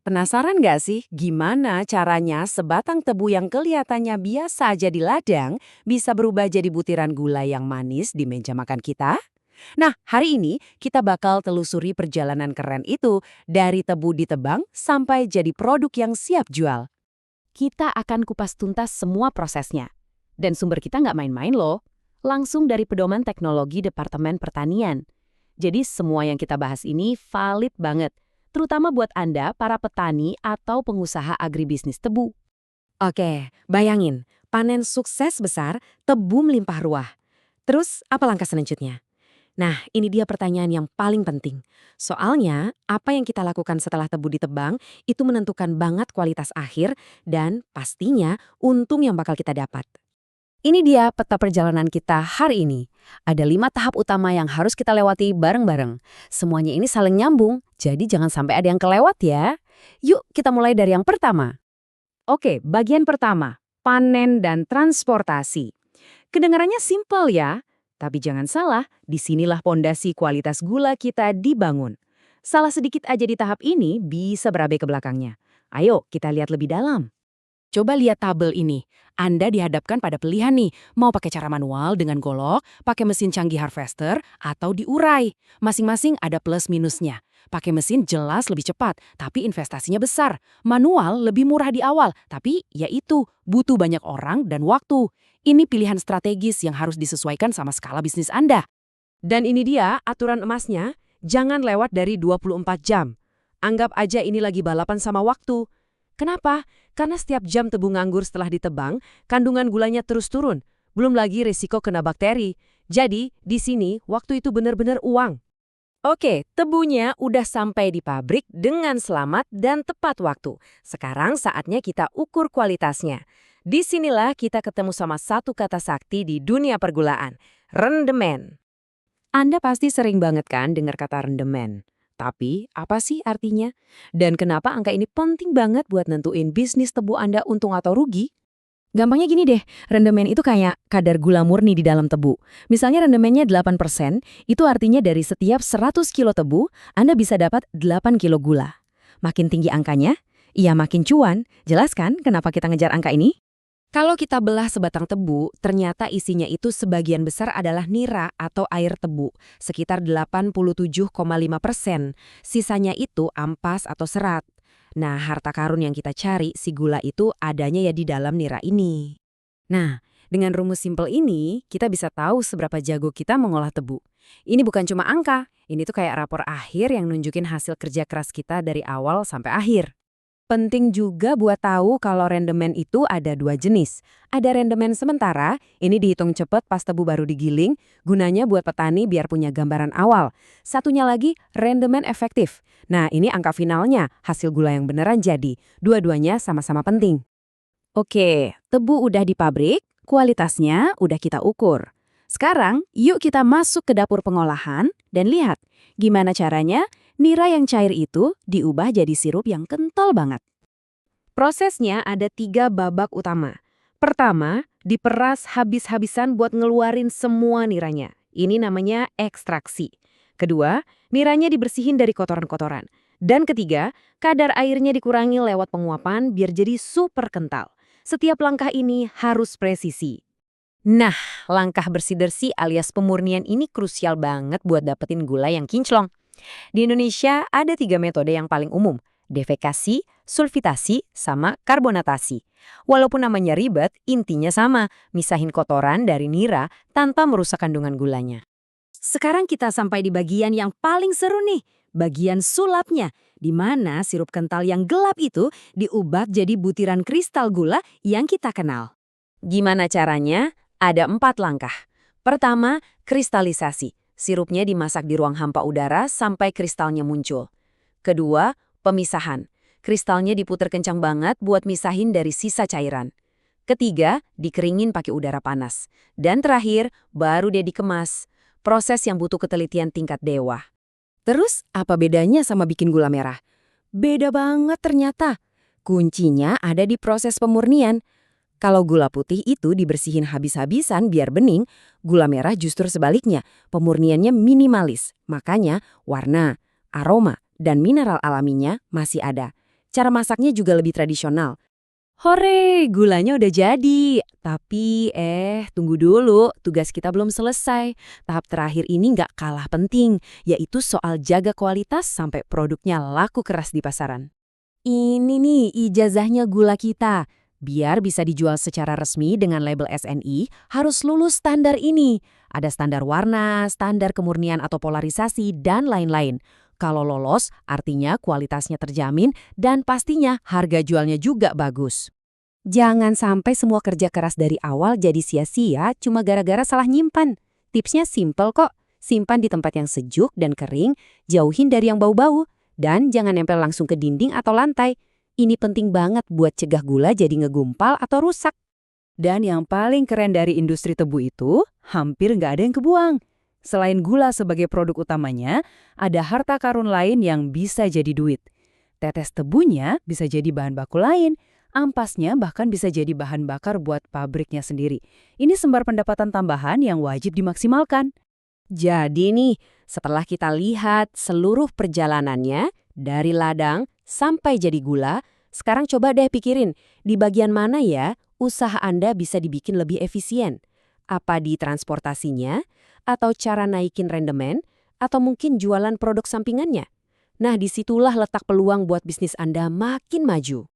Penasaran nggak sih gimana caranya sebatang tebu yang kelihatannya biasa aja di ladang bisa berubah jadi butiran gula yang manis di meja makan kita? Nah, hari ini kita bakal telusuri perjalanan keren itu dari tebu ditebang sampai jadi produk yang siap jual. Kita akan kupas tuntas semua prosesnya. Dan sumber kita nggak main-main loh. Langsung dari pedoman teknologi Departemen Pertanian. Jadi semua yang kita bahas ini valid banget. Terutama buat Anda, para petani atau pengusaha agribisnis tebu. Oke, bayangin, panen sukses besar, tebu melimpah ruah. Terus, apa langkah selanjutnya? Nah, ini dia pertanyaan yang paling penting. Soalnya, apa yang kita lakukan setelah tebu ditebang itu menentukan banget kualitas akhir dan pastinya untung yang bakal kita dapat. Ini dia peta perjalanan kita hari ini. Ada 5 tahap utama yang harus kita lewati bareng-bareng. Semuanya ini saling nyambung, jadi jangan sampai ada yang kelewat ya. Yuk kita mulai dari yang pertama. Oke, bagian pertama, panen dan transportasi. Kedengarannya simpel ya, tapi jangan salah, disinilah pondasi kualitas gula kita dibangun. Salah sedikit aja di tahap ini bisa berabe ke belakangnya. Ayo kita lihat lebih dalam. Coba lihat tabel ini. Anda dihadapkan pada pilihan nih, mau pakai cara manual dengan golok, pakai mesin canggih harvester, atau diurai. Masing-masing ada plus minusnya. Pakai mesin jelas lebih cepat, tapi investasinya besar. Manual lebih murah di awal, tapi ya itu, butuh banyak orang dan waktu. Ini pilihan strategis yang harus disesuaikan sama skala bisnis Anda. Dan ini dia aturan emasnya, jangan lewat dari 24 jam. Anggap aja ini lagi balapan sama waktu. Kenapa? Karena setiap jam tebu nganggur setelah ditebang, kandungan gulanya terus turun. Belum lagi risiko kena bakteri. Jadi, di sini waktu itu benar-benar uang. Oke, tebunya udah sampai di pabrik dengan selamat dan tepat waktu. Sekarang saatnya kita ukur kualitasnya. Disinilah kita ketemu sama satu kata sakti di dunia pergulaan, rendemen. Anda pasti sering banget kan dengar kata rendemen. Tapi, apa sih artinya? Dan kenapa angka ini penting banget buat nentuin bisnis tebu Anda untung atau rugi? Gampangnya gini deh, rendemen itu kayak kadar gula murni di dalam tebu. Misalnya rendemennya 8%, itu artinya dari setiap 100 kilo tebu, Anda bisa dapat 8 kilo gula. Makin tinggi angkanya, iya makin cuan. Jelas kan kenapa kita ngejar angka ini? Kalau kita belah sebatang tebu, ternyata isinya itu sebagian besar adalah nira atau air tebu, sekitar 87,5%. Sisanya itu ampas atau serat. Nah, harta karun yang kita cari, si gula itu adanya ya di dalam nira ini. Nah, dengan rumus simpel ini, kita bisa tahu seberapa jago kita mengolah tebu. Ini bukan cuma angka, ini tuh kayak rapor akhir yang nunjukin hasil kerja keras kita dari awal sampai akhir. Penting juga buat tahu kalau rendemen itu ada dua jenis. Ada rendemen sementara, ini dihitung cepat pas tebu baru digiling, gunanya buat petani biar punya gambaran awal. Satunya lagi, rendemen efektif. Nah, ini angka finalnya, hasil gula yang beneran jadi. Dua-duanya sama-sama penting. Oke, tebu udah di pabrik, kualitasnya udah kita ukur. Sekarang, yuk kita masuk ke dapur pengolahan dan lihat gimana caranya nira yang cair itu diubah jadi sirup yang kental banget. Prosesnya ada 3 babak utama. Pertama, diperas habis-habisan buat ngeluarin semua niranya. Ini namanya ekstraksi. Kedua, niranya dibersihin dari kotoran-kotoran. Dan ketiga, kadar airnya dikurangi lewat penguapan biar jadi super kental. Setiap langkah ini harus presisi. Nah, langkah bersih-bersih alias pemurnian ini krusial banget buat dapetin gula yang kinclong. Di Indonesia ada 3 metode yang paling umum, defekasi, sulfitasi, sama karbonatasi. Walaupun namanya ribet, intinya sama, misahin kotoran dari nira tanpa merusak kandungan gulanya. Sekarang kita sampai di bagian yang paling seru nih, bagian sulapnya, di mana sirup kental yang gelap itu diubah jadi butiran kristal gula yang kita kenal. Gimana caranya? Ada 4 langkah. Pertama, kristalisasi. Sirupnya dimasak di ruang hampa udara sampai kristalnya muncul. Kedua, pemisahan. Kristalnya diputer kencang banget buat misahin dari sisa cairan. Ketiga, dikeringin pakai udara panas. Dan terakhir, baru dia dikemas. Proses yang butuh ketelitian tingkat dewa. Terus, apa bedanya sama bikin gula merah? Beda banget ternyata. Kuncinya ada di proses pemurnian. Kalau gula putih itu dibersihin habis-habisan biar bening, gula merah justru sebaliknya, pemurniannya minimalis. Makanya warna, aroma, dan mineral alaminya masih ada. Cara masaknya juga lebih tradisional. Hore, gulanya udah jadi. Tapi, tunggu dulu, tugas kita belum selesai. Tahap terakhir ini nggak kalah penting, yaitu soal jaga kualitas sampai produknya laku keras di pasaran. Ini nih ijazahnya gula kita. Biar bisa dijual secara resmi dengan label SNI, harus lulus standar ini. Ada standar warna, standar kemurnian atau polarisasi, dan lain-lain. Kalau lolos, artinya kualitasnya terjamin dan pastinya harga jualnya juga bagus. Jangan sampai semua kerja keras dari awal jadi sia-sia cuma gara-gara salah nyimpan. Tipsnya simpel kok. Simpan di tempat yang sejuk dan kering, jauhin dari yang bau-bau, dan jangan nempel langsung ke dinding atau lantai. Ini penting banget buat cegah gula jadi ngegumpal atau rusak. Dan yang paling keren dari industri tebu itu, hampir nggak ada yang kebuang. Selain gula sebagai produk utamanya, ada harta karun lain yang bisa jadi duit. Tetes tebunya bisa jadi bahan baku lain, ampasnya bahkan bisa jadi bahan bakar buat pabriknya sendiri. Ini sumber pendapatan tambahan yang wajib dimaksimalkan. Jadi nih, setelah kita lihat seluruh perjalanannya, dari ladang sampai jadi gula, sekarang coba deh pikirin, di bagian mana ya usaha Anda bisa dibikin lebih efisien? Apa di transportasinya? Atau cara naikin rendemen? Atau mungkin jualan produk sampingannya? Nah, disitulah letak peluang buat bisnis Anda makin maju.